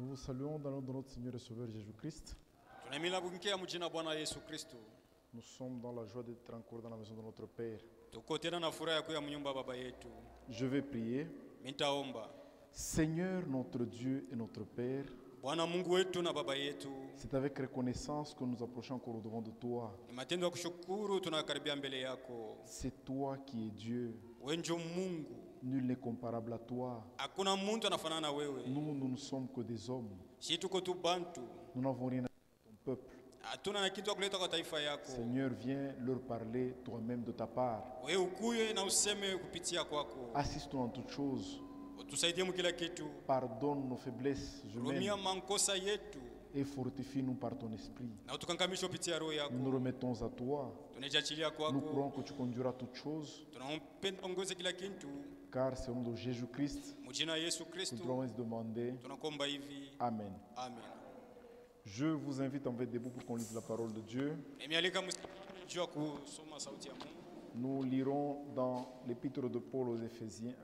Nous vous saluons dans le nom de notre Seigneur et Sauveur Jésus-Christ. Nous sommes dans la joie d'être encore dans la maison de notre Père. Je vais prier. Seigneur notre Dieu et notre Père, c'est avec reconnaissance que nous approchons encore au devant de toi. C'est toi qui es Dieu. Nul n'est comparable à toi. Nous ne sommes que des hommes. Nous n'avons rien à dire à ton peuple. Seigneur, viens leur parler toi-même de ta part. Assiste-nous en toutes choses. Pardonne nos faiblesses humaines et fortifie-nous par ton esprit. Nous nous remettons à toi. Nous croyons que tu conduiras toutes choses. Car c'est au nom de Jésus-Christ que nous devons demander. Amen. Je vous invite à vous mettre debout pour qu'on lise la parole de Dieu. Nous lirons dans l'épître de Paul aux Éphésiens,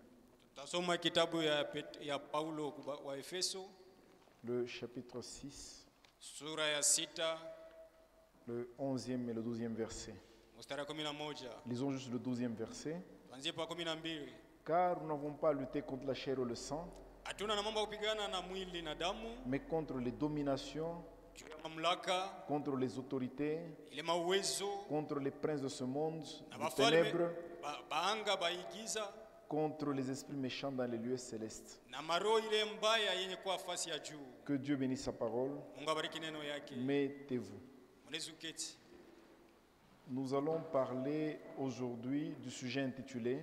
le chapitre 6, le 11e et le 12e verset. Lisons juste le 12e verset. Car nous n'avons pas lutté contre la chair et le sang, mais contre les dominations, contre les autorités, contre les princes de ce monde, des ténèbres, contre les esprits méchants dans les lieux célestes. Que Dieu bénisse sa parole. Mettez-vous. Nous allons parler aujourd'hui du sujet intitulé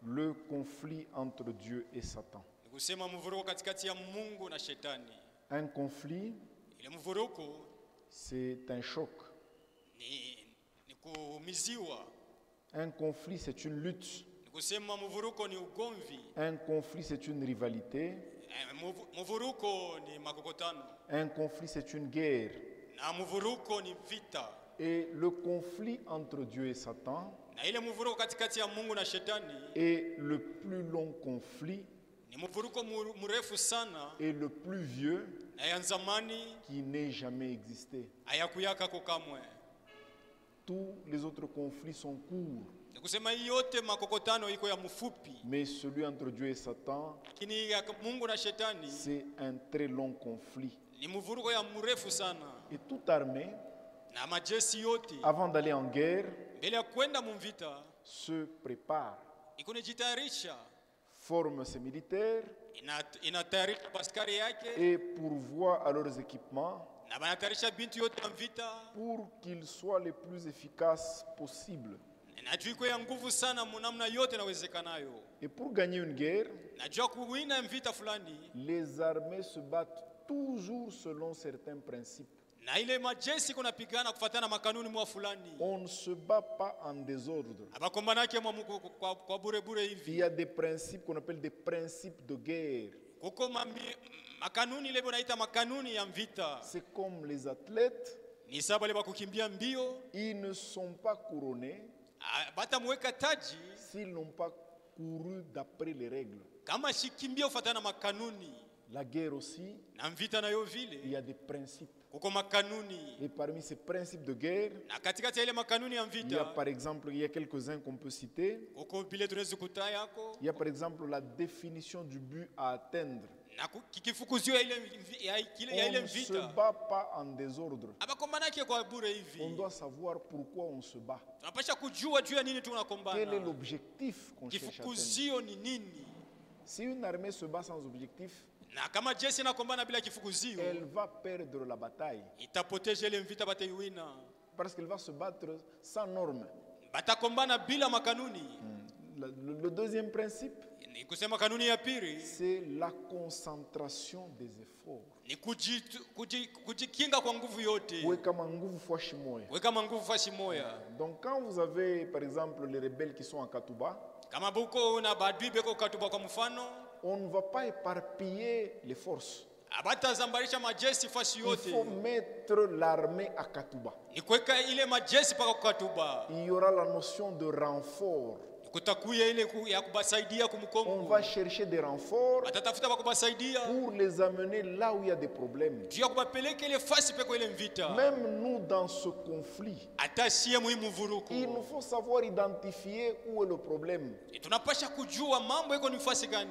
le conflit entre Dieu et Satan. Un conflit, c'est un choc. Un conflit, c'est une lutte. Un conflit, c'est une rivalité. Un conflit, c'est une guerre. Et le conflit entre Dieu et Satan est le plus long conflit et le plus vieux qui n'ait jamais existé. Tous les autres conflits sont courts, mais celui entre Dieu et Satan, c'est un très long conflit. Et toute armée, avant d'aller en guerre, se prépare, forme ses militaires et pourvoit à leurs équipements pour qu'ils soient les plus efficaces possibles. Et pour gagner une guerre, les armées se battent toujours selon certains principes. On ne se bat pas en désordre. Il y a des principes qu'on appelle des principes de guerre. C'est comme les athlètes, ils ne sont pas couronnés s'ils n'ont pas couru d'après les règles. La guerre aussi, il y a des principes. Et parmi ces principes de guerre, il y a par exemple, il y a quelques-uns qu'on peut citer. Il y a par exemple la définition du but à atteindre. On ne se bat pas en désordre. On doit savoir pourquoi on se bat. Quel est l'objectif qu'on cherche à atteindre? Si une armée se bat sans objectif, elle va perdre la bataille. Parce qu'elle va se battre sans normes. Le deuxième principe, c'est la concentration des efforts. Donc quand vous avez par exemple les rebelles qui sont à Katuba, on ne va pas éparpiller les forces. Il faut mettre l'armée à Katuba. Il y aura la notion de renfort. On va chercher des renforts pour les amener là où il y a des problèmes. Même nous dans ce conflit, il nous faut savoir identifier où est le problème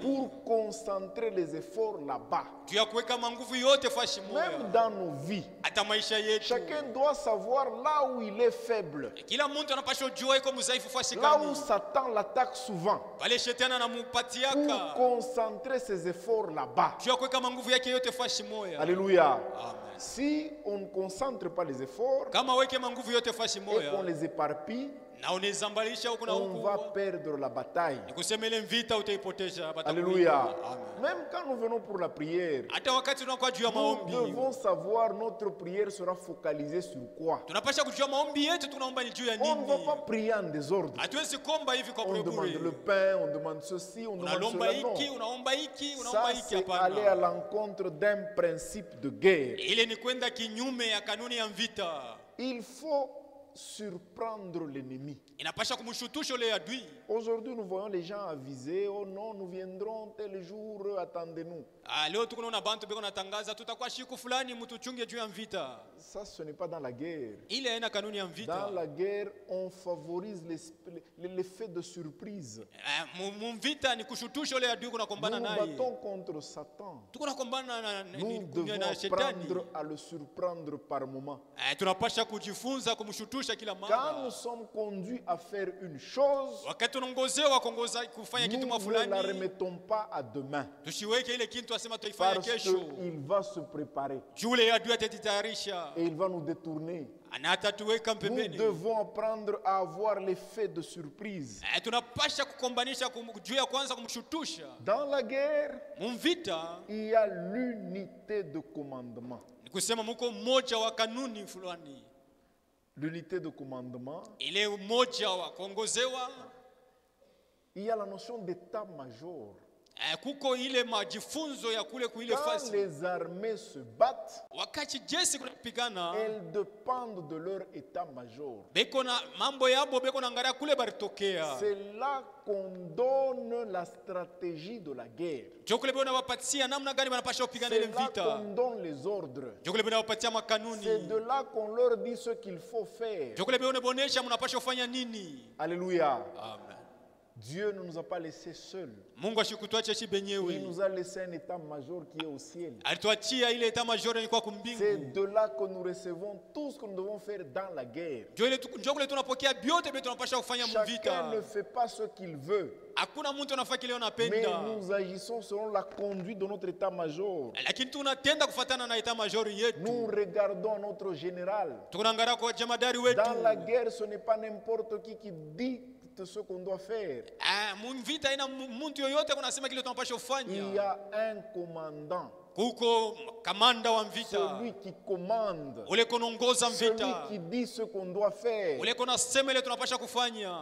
pour concentrer les efforts là-bas. Même dans nos vies, chacun doit savoir là où il est faible, là où Satan l'attaque souvent, pour concentrer ses efforts là-bas. Alléluia. Si on ne concentre pas les efforts et qu'on les éparpille, on va perdre la bataille. Alléluia. Même quand nous venons pour la prière, nous devons savoir notre prière sera focalisée sur quoi. On ne va pas prier en désordre. On demande le pain, on demande ceci, on demande cela. Non. Ça, c'est aller à l'encontre d'un principe de guerre. Il faut surprendre l'ennemi. Aujourd'hui, nous voyons les gens aviser, oh non, nous viendrons tel jour, attendez-nous. Ça, ce n'est pas dans la guerre. Dans la guerre, on favorise l'effet de surprise. Nous battons contre Satan. Nous devons apprendre à le surprendre par moment. Quand nous sommes conduits à faire une chose, nous ne la remettons pas à demain, parce qu'il va se préparer et il va nous détourner. Nous devons apprendre à avoir l'effet de surprise. Dans la guerre, il y a l'unité de commandement. L'unité de commandement, il y a la notion d'état-major. Quand les armées se battent, elles dépendent de leur état-major. C'est là qu'on donne la stratégie de la guerre. C'est là qu'on donne les ordres. C'est de là qu'on leur dit ce qu'il faut faire. Alléluia. Dieu ne nous a pas laissés seuls. Il nous a laissé un état-major qui est au ciel. C'est de là que nous recevons tout ce que nous devons faire dans la guerre. Chacun ne fait pas ce qu'il veut, mais nous agissons selon la conduite de notre état-major. Nous regardons notre général. Dans la guerre, ce n'est pas n'importe qui dit ce qu'on doit faire. Il y a un commandant, celui qui commande, celui qui dit ce qu'on doit faire.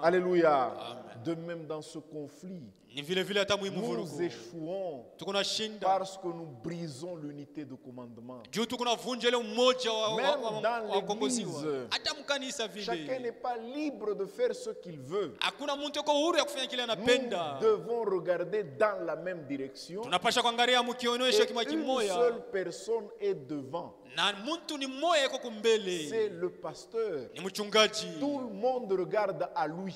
Alléluia. De même dans ce conflit, nous échouons parce que nous brisons l'unité de commandement. Même dans l'église, chacun n'est pas libre de faire ce qu'il veut. Nous devons regarder dans la même direction. Et une seule personne est devant. C'est le pasteur. Tout le monde regarde à lui.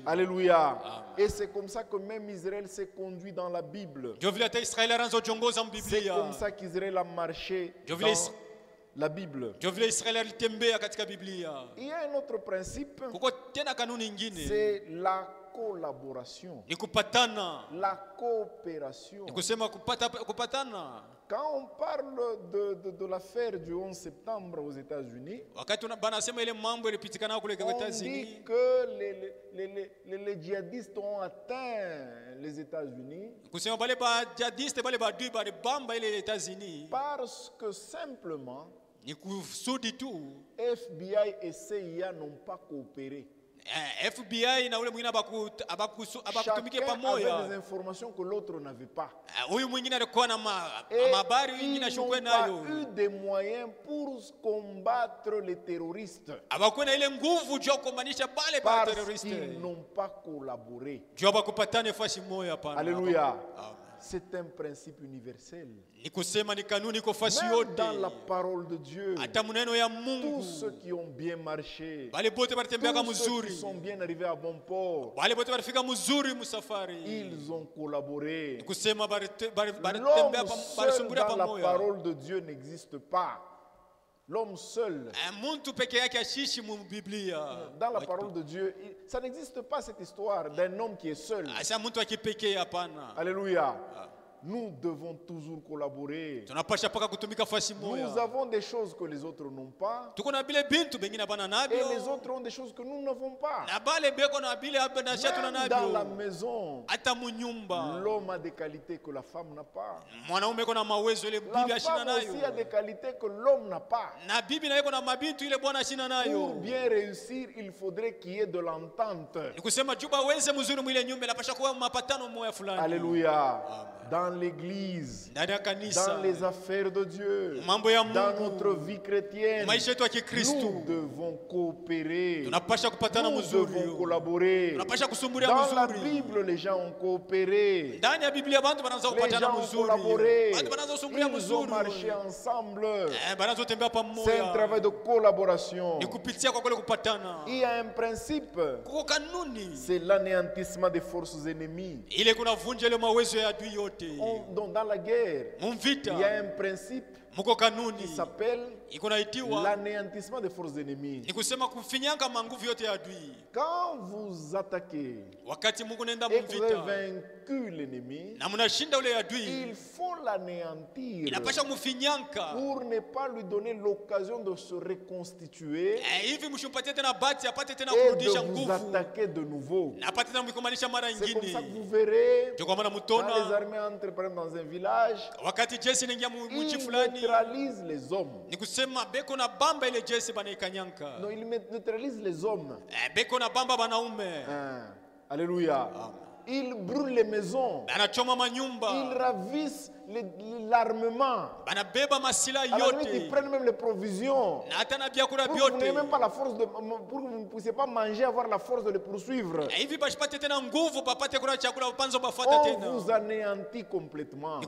Alléluia. Et c'est comme ça que même Israël s'est conduit dans la Bible. C'est comme ça qu'Israël a marché dans la Bible. Il y a un autre principe, c'est la collaboration, la coopération. Quand on parle de l'affaire du 11 septembre aux États-Unis, on dit que les djihadistes ont atteint les États-Unis parce que simplement FBI et CIA n'ont pas coopéré. FBI na ule mwingine abakutumike pamoja. Avait des informations que l'autre n'avait pas. Huyu mwingine alikuwa na habari nyingine ashukwe nayo. Ils n'ont pas eu des moyens pour combattre les terroristes. Abakuwa na ile nguvu juu kumanisha pale pa terroriste. Parce qu'ils n'ont pas collaboré. Juu bakupatane fasi moja pana. Alléluia. C'est un principe universel. Même dans la parole de Dieu, tous ceux qui ont bien marché, tous ceux qui sont bien arrivés à bon port, ils ont collaboré. L'homme seul dans la parole de Dieu n'existe pas. L'homme seul. Dans la parole de Dieu, ça n'existe pas cette histoire d'un homme qui est seul. Alléluia. Nous devons toujours collaborer. Nous avons des choses que les autres n'ont pas. Et les autres ont des choses que nous n'avons pas. Même dans la maison, l'homme a des qualités que la femme n'a pas. La femme aussi a des qualités que l'homme n'a pas. Pour bien réussir, il faudrait qu'il y ait de l'entente. Alléluia. Dans l'église, dans les affaires de Dieu, dans notre vie chrétienne, nous devons coopérer, nous devons collaborer. Dans la Bible, les gens ont coopéré, les gens ont collaboré, ils ont marché ensemble. C'est un travail de collaboration. Il y a un principe, c'est l'anéantissement des forces ennemies. Dans la guerre, il y a un principe qui s'appelle l'anéantissement des forces ennemies. Quand vous attaquez et que vous avez vaincu l'ennemi, il faut l'anéantir pour ne pas lui donner l'occasion de se reconstituer et de vous attaquer de nouveau. C'est comme ça que vous verrez quand les armées entrent dans un village, ils neutralisent les hommes. Non, ils neutralisent les hommes. Alléluia. Ils brûlent les maisons. Ils ravissent l'armement. Ils prennent même les provisions. Pour que vous n'ayez même pas la force de, pour que vous ne puissiez pas manger, avoir la force de les poursuivre. On vous anéantit complètement.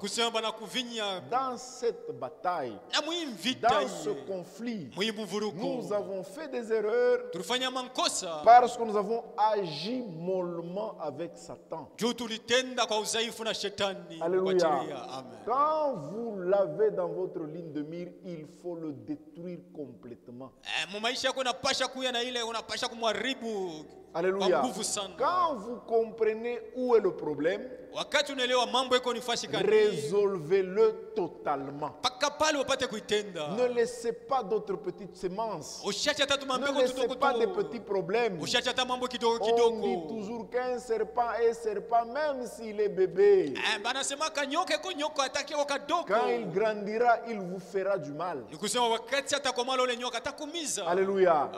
Dans cette bataille, dans ce conflit, nous avons fait des erreurs parce que nous avons agi mollement avec Satan. Alléluia. Quand vous l'avez dans votre ligne de mire, il faut le détruire complètement. Alléluia. Quand vous comprenez où est le problème, résolvez-le totalement. Ne laissez pas d'autres petites semences. Ne laissez pas des petits problèmes. On dit toujours qu'un serpent est serpent même s'il est bébé. Quand il grandira, il vous fera du mal. Alléluia.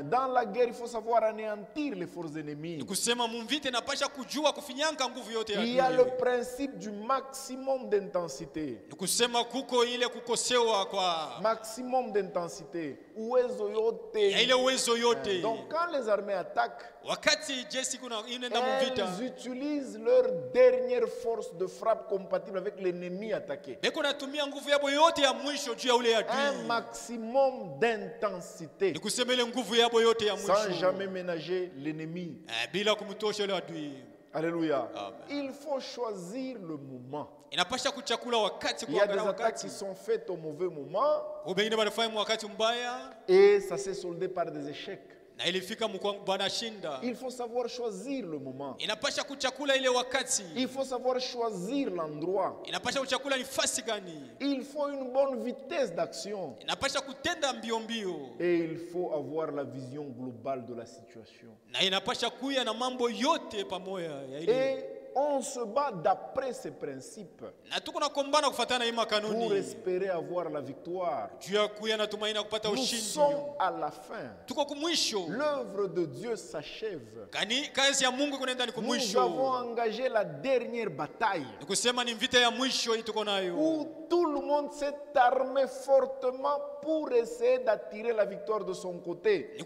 Dans la guerre, il faut savoir anéantir les forces ennemies. Il y a le principe du maximum d'intensité. Maximum d'intensité. Donc quand les armées attaquent, elles utilisent leur dernière force de frappe compatible avec l'ennemi attaqué. Un maximum d'intensité. Sans jamais ménager l'ennemi. Alléluia. Il faut choisir le moment. Il y a des attaques qui sont faites au mauvais moment et ça s'est soldé par des échecs. Il faut savoir choisir le moment. Il faut savoir choisir l'endroit. Il faut une bonne vitesse d'action. Et il faut avoir la vision globale de la situation. Et on se bat d'après ces principes pour espérer avoir la victoire. Nous sommes à la fin. L'œuvre de Dieu s'achève. Nous avons engagé la dernière bataille où tout le monde s'est armé fortement pour essayer d'attirer la victoire de son côté.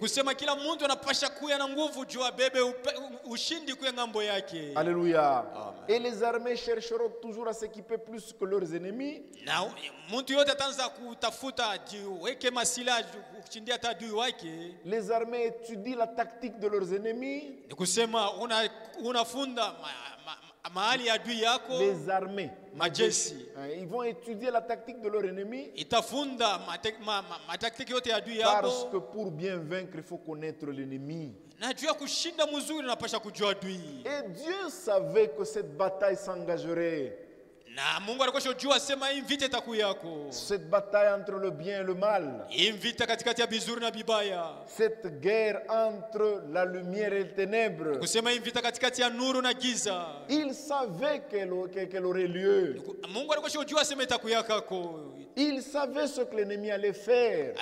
Alléluia. Et les armées chercheront toujours à s'équiper plus que leurs ennemis. Les armées étudient la tactique de leurs ennemis. Les armées, ils vont étudier la tactique de leur ennemi. Parce que pour bien vaincre, il faut connaître l'ennemi. Et Dieu savait que cette bataille s'engagerait. Cette bataille entre le bien et le mal. Cette guerre entre la lumière et les ténèbres. Il savait qu'elle aurait lieu. Il savait ce que l'ennemi allait faire.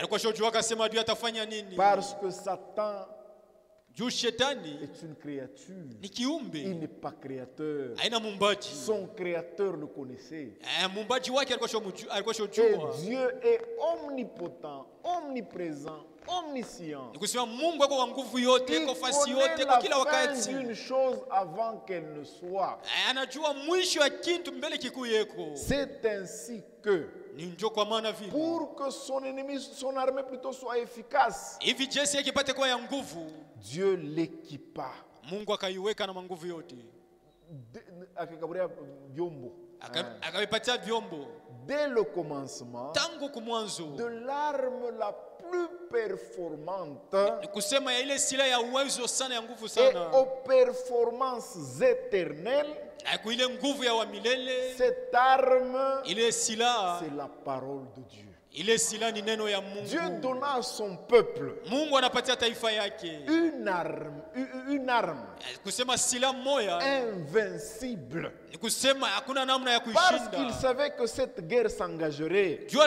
Parce que Satan est une créature. Il n'est pas créateur. Son créateur le connaissait. Et Dieu est omnipotent, omniprésent, omniscient. Il connaît la fin d'une chose avant qu'elle ne soit. C'est ainsi que pour que son ennemi, son armée plutôt soit efficace, Dieu l'équipa. Dès le commencement, de l'arme la plus performante et aux performances éternelles. Cette arme, c'est la parole de Dieu. Dieu donna à son peuple une arme invincible. Parce qu'il savait que cette guerre s'engagerait. Il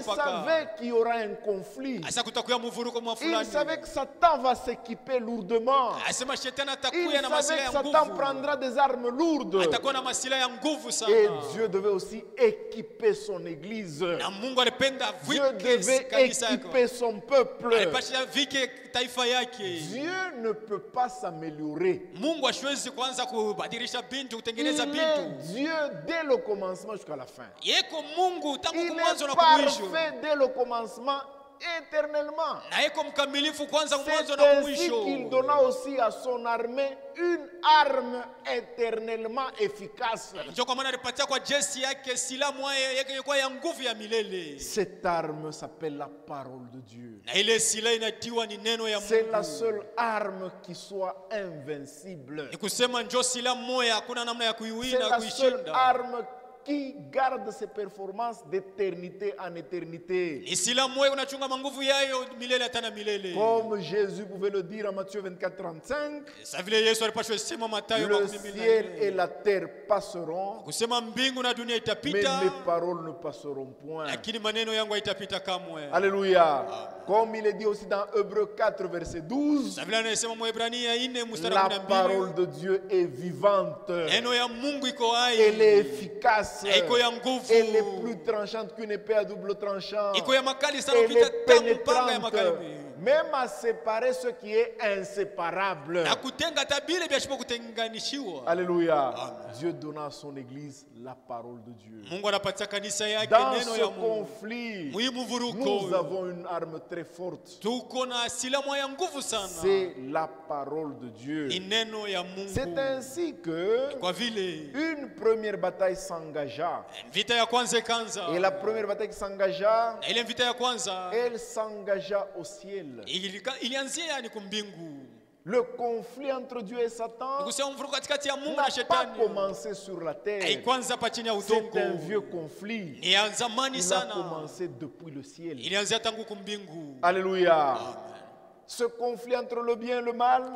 savait qu'il y aura un conflit. Il savait que Satan va s'équiper lourdement. Il savait que Satan prendra des armes lourdes. Et Dieu devait aussi équiper son église. Dieu devait équiper son peuple. Dieu ne peut pas s'améliorer. Il est Dieu dès le commencement jusqu'à la fin. Il est parfait dès le commencement, éternellement. C'est ainsi qu'il donna aussi à son armée une arme éternellement efficace. Cette arme s'appelle la parole de Dieu. C'est la seule arme qui soit invincible. C'est la seule arme qui garde ses performances d'éternité en éternité. Comme Jésus pouvait le dire en Matthieu 24:35, le ciel et la terre passeront, mais mes paroles ne passeront point. Alléluia. Comme il est dit aussi dans Hébreux 4 verset 12, la parole de Dieu est vivante, elle est efficace, elle est plus tranchante qu'une épée à double tranchant, elle est pénétrante, même à séparer ce qui est inséparable. Alléluia. Dieu donna à son église la parole de Dieu. Dans ce conflit, nous avons une arme très forte. C'est la parole de Dieu. C'est ainsi que une première bataille s'engagea. Et la première bataille qui s'engagea, elle s'engagea au ciel. Le conflit entre Dieu et Satan n'a pas commencé sur la terre. C'est un vieux conflit. Il a commencé depuis le ciel. Alléluia. Ce conflit entre le bien et le mal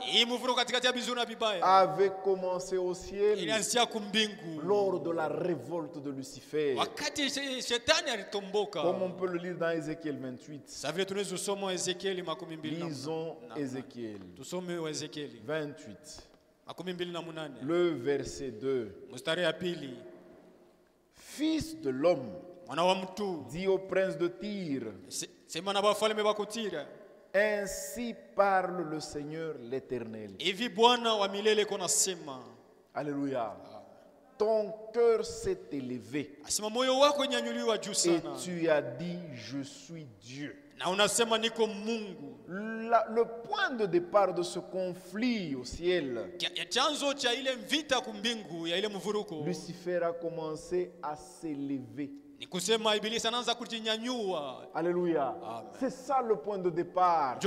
avait commencé au ciel lors de la révolte de Lucifer. Comme on peut le lire dans Ézéchiel 28. Lisons Ézéchiel 28. Le verset 2. Fils de l'homme, dit au prince de Tyr, ainsi parle le Seigneur l'Éternel. Alléluia. Ton cœur s'est élevé et tu as dit, je suis Dieu. Le point de départ de ce conflit au ciel, Lucifer a commencé à s'élever. Alléluia. C'est ça le point de départ.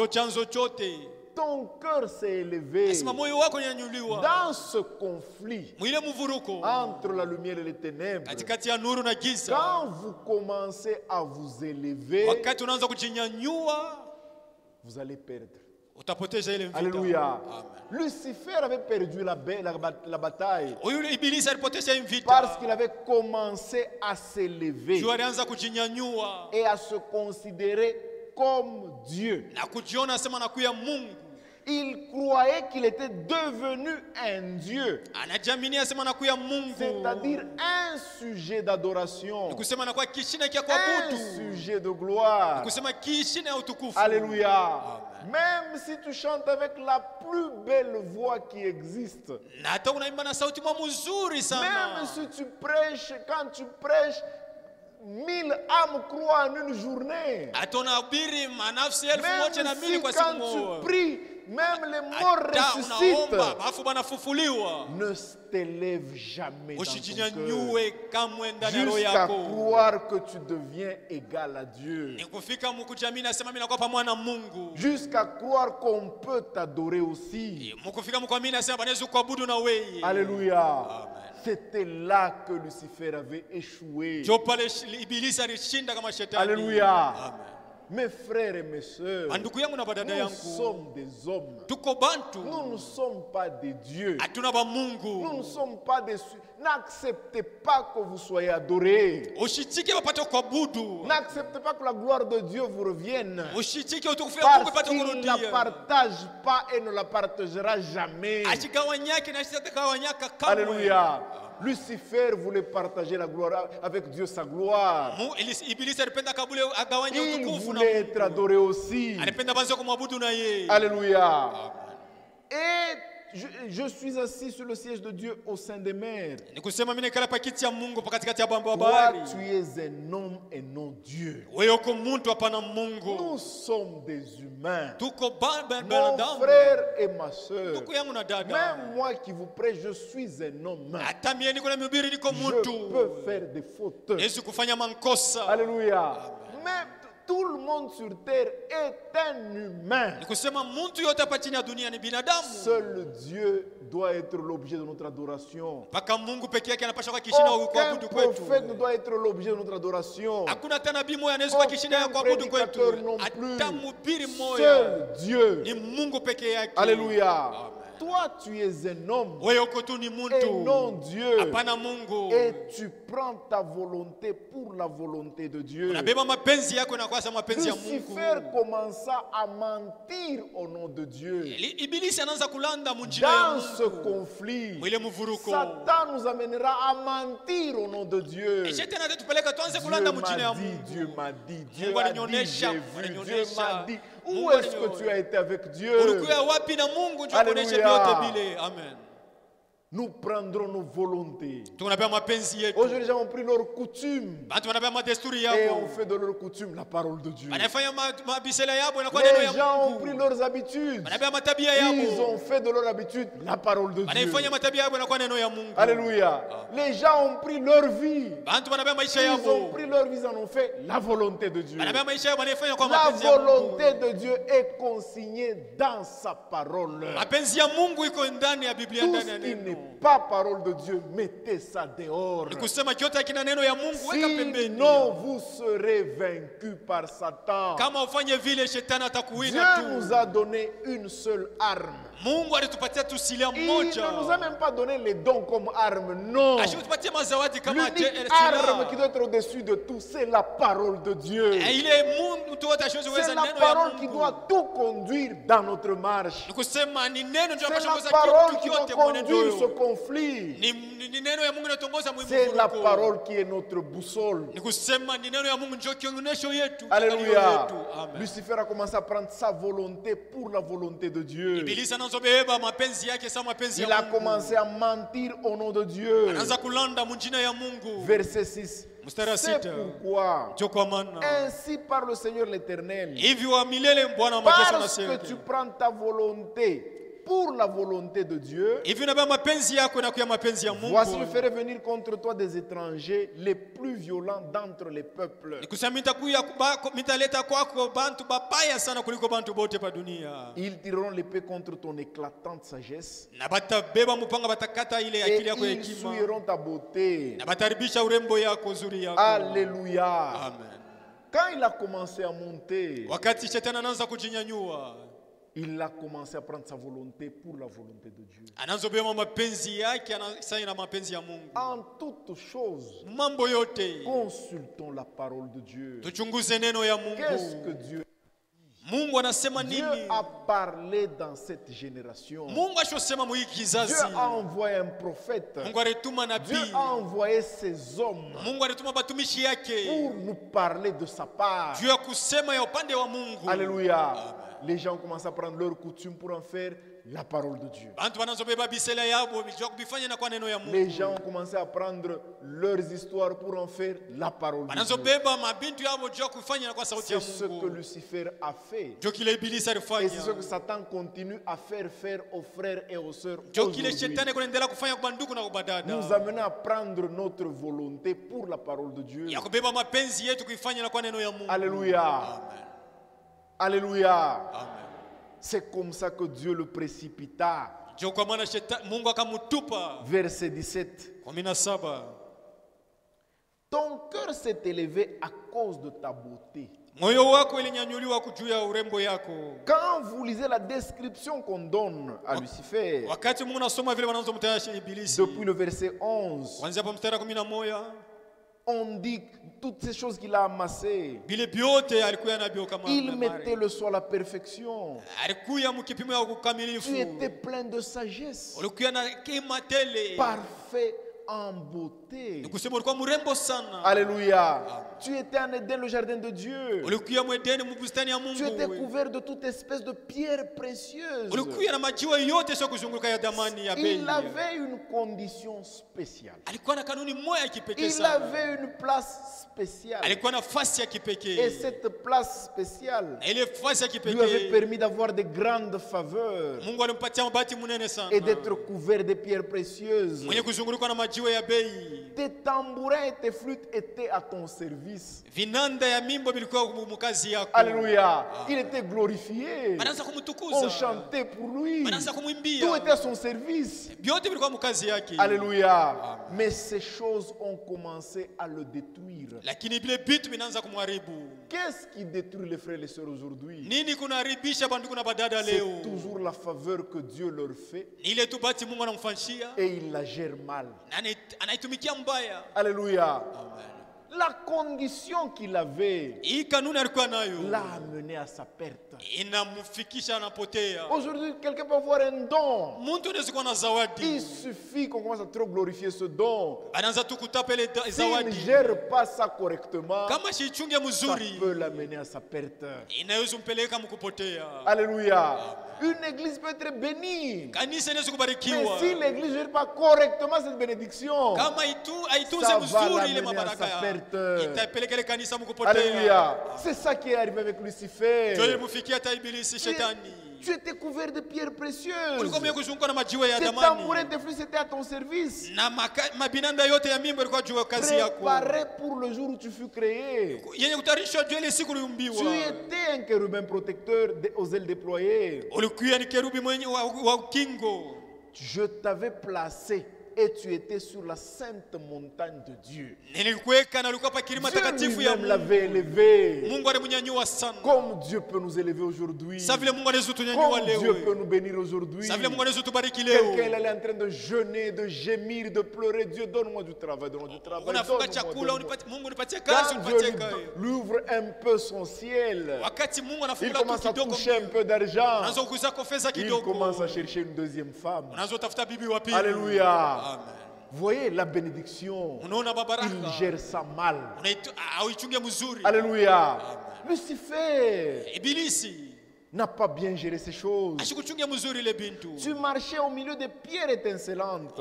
Ton cœur s'est élevé dans ce conflit entre la lumière et les ténèbres. Quand vous commencez à vous élever, vous allez perdre. Alléluia. Lucifer avait perdu la bataille parce qu'il avait commencé à s'élever et à se considérer comme Dieu. Il croyait qu'il était devenu un Dieu, c'est-à-dire un sujet d'adoration, un sujet de gloire. Alléluia. Même si tu chantes avec la plus belle voix qui existe, même si tu prêches, quand tu prêches, 1000 âmes croient en une journée. Même si quand tu pries, même les morts ressuscitent, ne t'élève jamais dans ton cœur jusqu'à croire que tu deviens égal à Dieu, jusqu'à croire qu'on peut t'adorer aussi. Alléluia. C'était là que Lucifer avait échoué. Alléluia. Mes frères et mes sœurs, nous sommes des hommes. Nous ne sommes pas des dieux. Nous ne sommes pas des... N'acceptez pas que vous soyez adorés. N'acceptez pas que la gloire de Dieu vous revienne. Parce qu'il ne la partage pas et ne la partagera jamais. Alléluia. Lucifer voulait partager la gloire avec Dieu, sa gloire. Il voulait être adoré aussi. Alléluia. Et je suis assis sur le siège de Dieu au sein des mers. Toi, tu es un homme et non Dieu. Nous sommes des humains. Mon frère et ma soeur, même moi qui vous prêche, je suis un homme. Je peux faire des fautes. Alléluia. Même tout le monde sur terre est un humain. Seul Dieu doit être l'objet de notre adoration. Aucun prophète ne doit être l'objet de notre adoration. Aucun prédicateur non plus. Seul Dieu. Alléluia. Toi, tu es un homme et non Dieu. Et tu prends ta volonté pour la volonté de Dieu. Lucifer commença à mentir au nom de Dieu. Dans ce conflit, Satan nous amènera à mentir au nom de Dieu. Dieu m'a dit, Dieu a dit, j'ai vu, Dieu m'a dit. Où est-ce que tu as été avec Dieu? Alléluia. Amen. Nous prendrons nos volontés. Aujourd'hui, les gens ont pris leurs coutumes et ont fait de leurs coutumes la parole de Dieu. Les gens ont pris leurs habitudes. Ils ont fait de leurs habitudes la parole de Dieu. Alléluia. Les gens ont pris leur vie. Ils ont pris leur vie, ils en ont fait la volonté de Dieu. La volonté de Dieu est consignée dans sa parole. Tout ce qui n'est pas parole de Dieu, mettez ça dehors. Sinon, vous serez vaincus par Satan. Dieu nous a donné une seule arme. Il ne nous a même pas donné les dons comme arme, non. L'unique arme qui doit être au-dessus de tout, c'est la parole de Dieu. C'est la parole qui doit tout conduire dans notre marche. C'est la parole qui doit conduire ce conflit. C'est la parole qui est notre boussole. Alléluia. Lucifer a commencé à prendre sa volonté pour la volonté de Dieu. Il a commencé à mentir au nom de Dieu. Verset 6. C'est pourquoi ainsi par le Seigneur l'Éternel, parce que tu prends ta volonté pour la volonté de Dieu, voici je ferai venir contre toi des étrangers les plus violents d'entre les peuples. Ils tireront l'épée contre ton éclatante sagesse et ils souilleront ta beauté. Alléluia. Quand il a commencé à monter, il a commencé à prendre sa volonté pour la volonté de Dieu. En toutes choses, consultons la parole de Dieu. Qu'est-ce que Dieu Dieu a parlé dans cette génération. Dieu a envoyé un prophète. Dieu a envoyé ses hommes pour nous parler de sa part. Alléluia. Les gens commencent à prendre leurs coutumes pour en faire la parole de Dieu. Les gens ont commencé à prendre leurs histoires pour en faire la parole de Dieu. C'est ce que Lucifer a fait. Et c'est ce que Satan continue à faire aux frères et aux sœurs aujourd'hui. Nous amener à prendre notre volonté pour la parole de Dieu. Alléluia. Alléluia. C'est comme ça que Dieu le précipita. Verset 17. Ton cœur s'est élevé à cause de ta beauté. Quand vous lisez la description qu'on donne à Lucifer, depuis le verset 11, on dit toutes ces choses qu'il a amassées. Il mettait le sol à la perfection. Tu étais plein de sagesse, parfait en beauté. Alléluia. Tu étais en Éden, le jardin de Dieu. Tu étais couvert de toute espèce de pierres précieuses. Il avait une condition spéciale. Il avait une place spéciale. Et cette place spéciale lui avait permis d'avoir de grandes faveurs et d'être couvert de pierres précieuses. Tes tambourins et tes flûtes étaient à ton service. Alléluia. Il était glorifié. On chantait pour lui. Tout était à son service. Alléluia. Mais ces choses ont commencé à le détruire. Qu'est-ce qui détruit les frères et les sœurs aujourd'hui? C'est toujours la faveur que Dieu leur fait et il la gère mal. Alléluia. La condition qu'il avait l'a amené à sa perte. Aujourd'hui, quelqu'un peut avoir un don. Il suffit qu'on commence à trop glorifier ce don. S'il ne gère pas ça correctement, ça peut l'amener à sa perte. Alléluia. Une église peut être bénie. Mais si l'église ne gère pas correctement cette bénédiction, ça va l'amener à sa perte. Alléluia. C'est ça qui est arrivé avec Lucifer. Tu étais couvert de pierres précieuses. Tes tambourins et tes flûtes étaient à ton service. Préparé pour le jour où tu fus créé. Tu étais un chérubin protecteur aux ailes déployées. Je t'avais placé et tu étais sur la sainte montagne de Dieu. Dieu lui-même l'avait élevé. Comme Dieu peut nous élever aujourd'hui. Comme Dieu peut nous bénir aujourd'hui. Quelqu'un est en train de jeûner, de gémir, de pleurer. Dieu, donne-moi du travail, donne-moi du travail. Quand Dieu lui ouvre un peu son ciel, il commence à toucher un peu d'argent. Il commence à chercher une deuxième femme. Alléluia. Amen. Voyez la bénédiction, il gère ça mal. Alléluia. Amen. Lucifer n'a pas bien géré ces choses. Tu marchais au milieu des pierres étincelantes.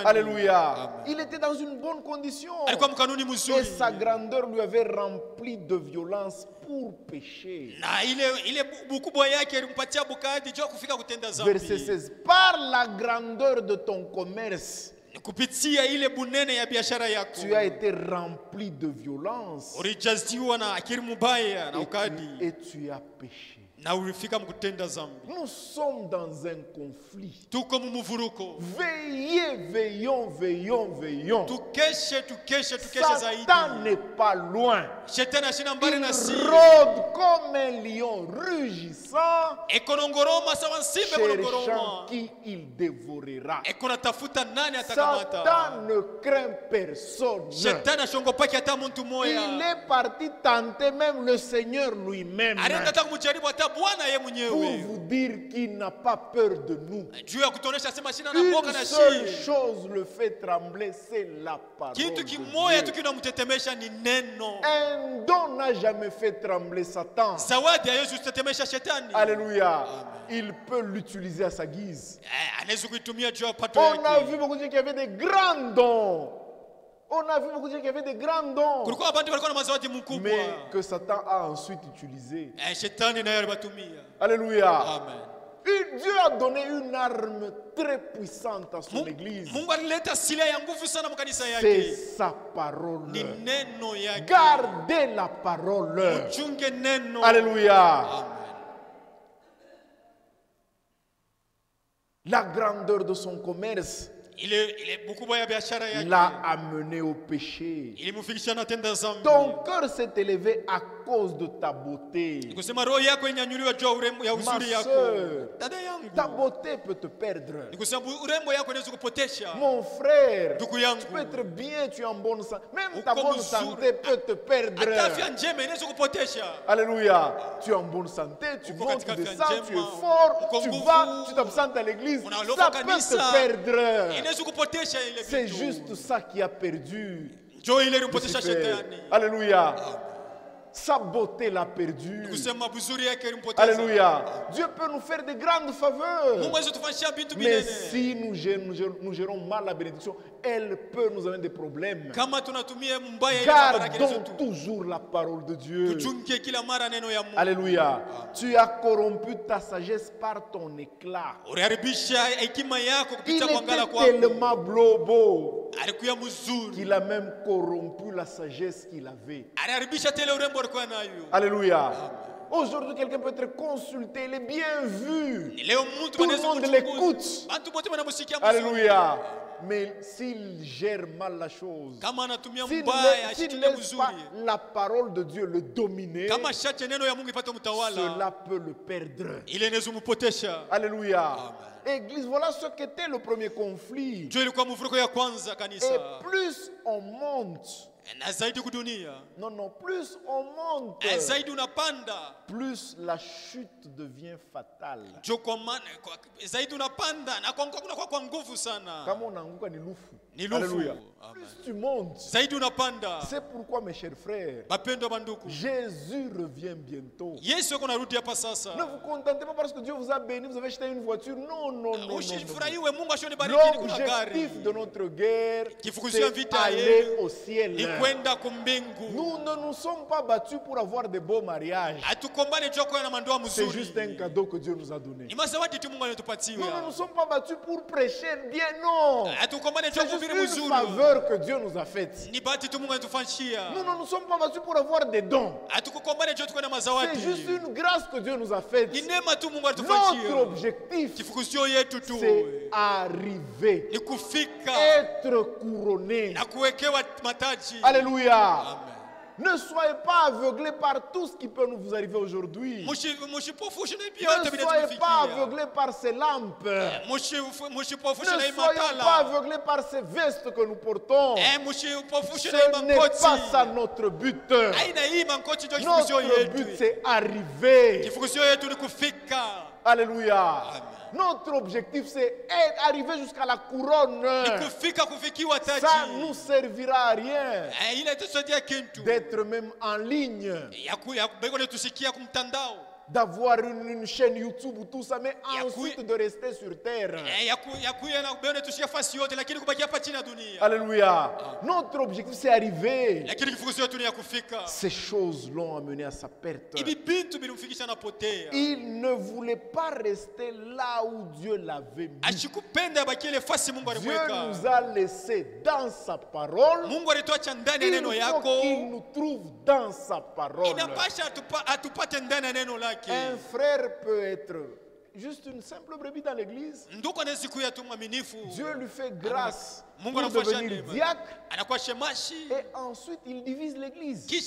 Alléluia. Amen. Il était dans une bonne condition. Et sa grandeur lui avait rempli de violence pour pécher. Verset 16. Par la grandeur de ton commerce, tu as été rempli de violence et tu as péché. Nous sommes dans un conflit. Veillez, veillons, veillons, veillons. Satan n'est pas loin. Il rôde comme un lion rugissant, cherchant qui il dévorera. Satan ne craint personne. Il est parti tenter même le Seigneur lui-même. Pour vous dire qu'il n'a pas peur de nous. Une seule chose le fait trembler, c'est la parole de Dieu. Un don n'a jamais fait trembler Satan. Alléluia. Il peut l'utiliser à sa guise. On a vu beaucoup de gens qui avaient des grands dons. On a vu beaucoup de gens qui avaient des grands dons, mais que Satan a ensuite utilisé. Alléluia. Amen. Dieu a donné une arme très puissante à son église. C'est sa parole. Gardez la parole. Alléluia. Amen. La grandeur de son commerce l'a amené au péché. Ton cœur s'est élevé à cause de ta beauté. Ma soeur, ta beauté peut te perdre. Mon frère, tu peux être bien, tu es en bonne santé. Même ta bonne santé peut te perdre. Alléluia. Tu es en bonne santé, tu montes, tu descends, tu es fort, tu vas, tu t'absentes à l'église. Ça peut te perdre. C'est juste ça qui a perdu. Alléluia. Sa beauté l'a perdu. Alléluia. Dieu peut nous faire de grandes faveurs. Mais si nous gérons mal la bénédiction, elle peut nous amener des problèmes. Gardons toujours la parole de Dieu. Alléluia. Tu as corrompu ta sagesse par ton éclat. Il était tellement beau qu'il a même corrompu la sagesse qu'il avait. Alléluia. Aujourd'hui, quelqu'un peut être consulté, il est bien vu. Tout le monde l'écoute. Alléluia. Mais s'il gère mal la chose, s'il ne laisse pas la parole de Dieu le dominer, cela peut le perdre. Alléluia. Église, voilà ce qu'était le premier conflit. Et plus on monte, non, plus on monte, plus la chute devient fatale. Kama unaanguka ni lufu. Alléluia. Plus tu montes, c'est pourquoi mes chers frères, Jésus revient bientôt. Ne vous contentez pas parce que Dieu vous a béni, vous avez acheté une voiture. Non. L'objectif de notre guerre, c'est aller au ciel. Nous ne nous sommes pas battus pour avoir de beaux mariages. C'est juste un cadeau que Dieu nous a donné. Nous ne nous sommes pas battus pour prêcher bien, non. C'est juste une faveur que Dieu nous a faite. Nous ne nous sommes pas battus pour avoir des dons. C'est juste une grâce que Dieu nous a faite. Notre objectif, c'est arriver, être couronné. Alléluia. Amen. Ne soyez pas aveuglés par tout ce qui peut nous arriver aujourd'hui. Ne soyez pas aveuglés par ces lampes. Ne soyez pas aveuglés par ces vestes que nous portons. Ce n'est pas ça notre but. Notre but, c'est arriver. Alléluia. Amen. Notre objectif, c'est arriver jusqu'à la couronne. Ça ne nous servira à rien d'être même en ligne, d'avoir une chaîne YouTube ou tout ça, mais ensuite de rester sur terre. Alléluia. Notre objectif, c'est arriver. Ces choses l'ont amené à sa perte. Il ne voulait pas rester là où Dieu l'avait mis. Dieu nous a laissé dans sa parole. Il faut qu'il nous trouve dans sa parole. Un frère peut être juste une simple brebis dans l'église. Dieu lui fait grâce pour devenir diacre. Et ensuite il divise l'église. Dieu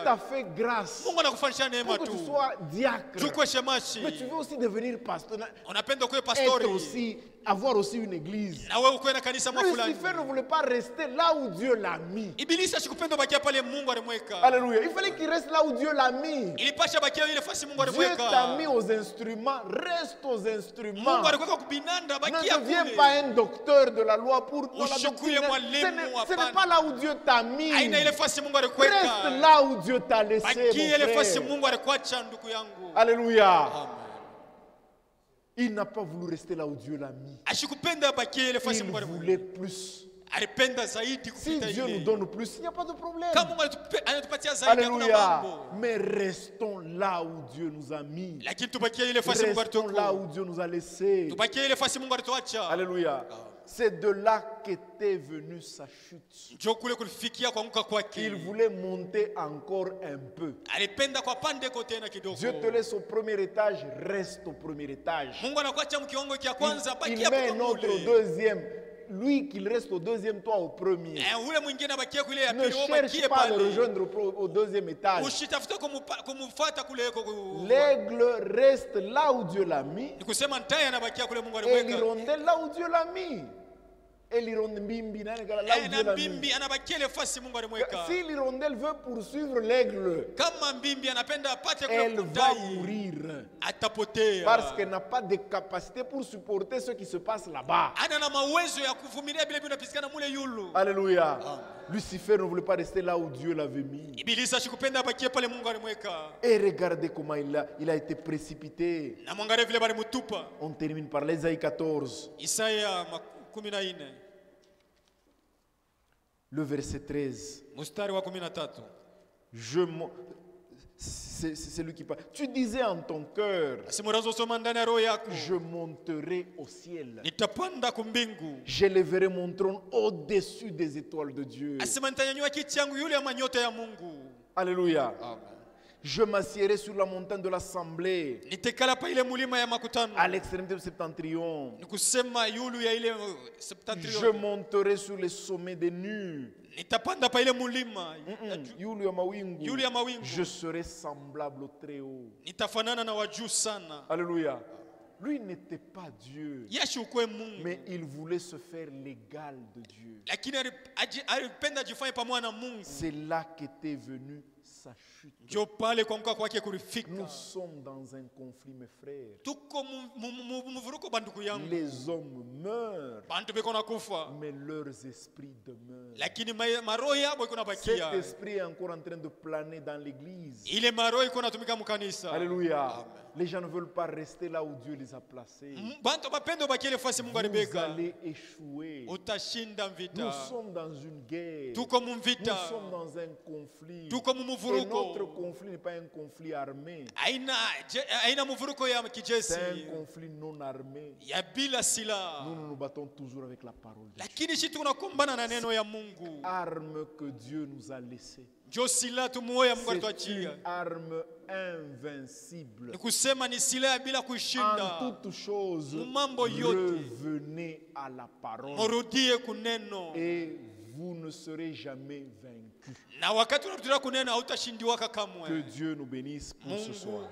t'a fait grâce pour que tu sois diacre. Mais tu veux aussi devenir pasteur. Être aussi, avoir aussi une église. Lucifer ne voulait pas rester là où Dieu l'a mis. Alléluia. Il fallait qu'il reste là où Dieu l'a mis. Dieu t'a mis aux instruments. Reste aux instruments. Ne deviens pas un docteur de la loi pour la doctrine. Ce n'est pas là où Dieu t'a mis. Reste là où Dieu t'a laissé, mon frère. Alléluia. Amen. Il n'a pas voulu rester là où Dieu l'a mis. Il voulait plus. Si Dieu nous donne plus, il n'y a pas de problème. Alléluia. Mais restons là où Dieu nous a mis. Restons là où Dieu nous a laissé. Alléluia. C'est de là qu'était venue sa chute. Il voulait monter encore un peu. Dieu te laisse au premier étage, reste au premier étage. Il met un autre deuxième. Lui qu'il reste au deuxième, toi au premier. Ne cherche pas à le rejoindre au deuxième étage. L'aigle reste là où Dieu l'a mis. Et l'hirondelle là où Dieu l'a mis. Si l'hirondelle veut poursuivre l'aigle, elle va mourir parce qu'elle n'a pas de capacité pour supporter ce qui se passe là-bas. Alléluia. Lucifer ne voulait pas rester là où Dieu l'avait mis. Et regardez comment il a été précipité. On termine par l'Ésaïe 14. Le verset 13. C'est lui qui parle. Tu disais en ton cœur, je monterai au ciel. J'élèverai mon trône au-dessus des étoiles de Dieu. Alléluia. Amen. Je m'assiérai sur la montagne de l'assemblée, à l'extrémité du septentrion. Je monterai sur les sommets des nues. Je serai semblable au Très-Haut. Alléluia. Lui n'était pas Dieu, mais il voulait se faire l'égal de Dieu. C'est là qu'était venu sa chute. Nous sommes dans un conflit, mes frères. Les hommes meurent, mais leurs esprits demeurent. Cet esprit est encore en train de planer dans l'église. Alléluia. Les gens ne veulent pas rester là où Dieu les a placés. Vous allez échouer. Nous sommes dans une guerre. Nous sommes dans un conflit. Et notre conflit n'est pas un conflit armé. C'est un conflit non armé. Nous nous battons toujours avec la parole de Dieu. Cette arme que Dieu nous a laissée. C'est une arme invincible. En toutes choses, revenez à la parole et vous ne serez jamais vaincus. Que Dieu nous bénisse pour ce soir.